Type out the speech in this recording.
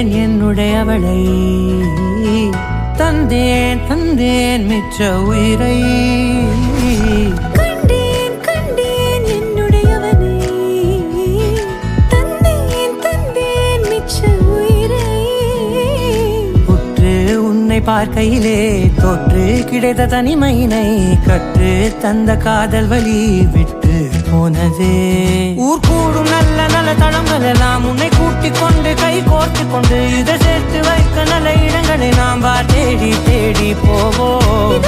கண்டேன் என்னுடையவளை தந்தேன் தந்தேன் மிச்ச உயிரை கண்டேன் கண்டேன் என்னுடையவனை தந்தேன் தந்தேன் மிச்ச உயிரை உற்று உன்னை பார்க்கையிலே தொற்று கிடைத்த தனிமையினை கற்று தந்த காதல் வழி விட்டு போனதே ஊர் கூடும் நல்ல நல்ல தளங்கள் எல்லாம் உன்னை கூட்டிக் கொண்டு கை கோர்த்து கொண்டு இதை சேர்த்து வைக்க நல்ல இடங்களை நாம் தேடி தேடி போவோம்.